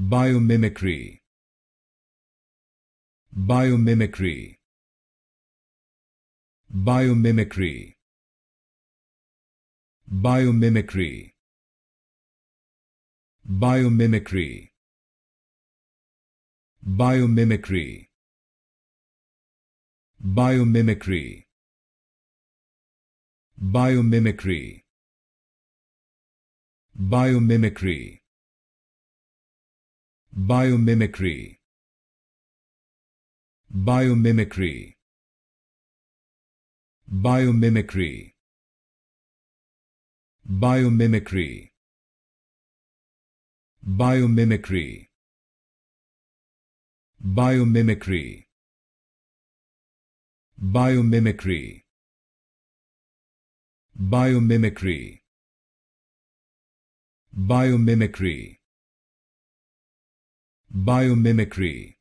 Biomimicry. Biomimicry. Biomimicry. Biomimicry. Biomimicry. Biomimicry. Biomimicry. Biomimicry. Biomimicry. Biomimicry. Biomimicry. Biomimicry. Biomimicry. Biomimicry. Biomimicry. Biomimicry. Biomimicry. Biomimicry. Biomimicry.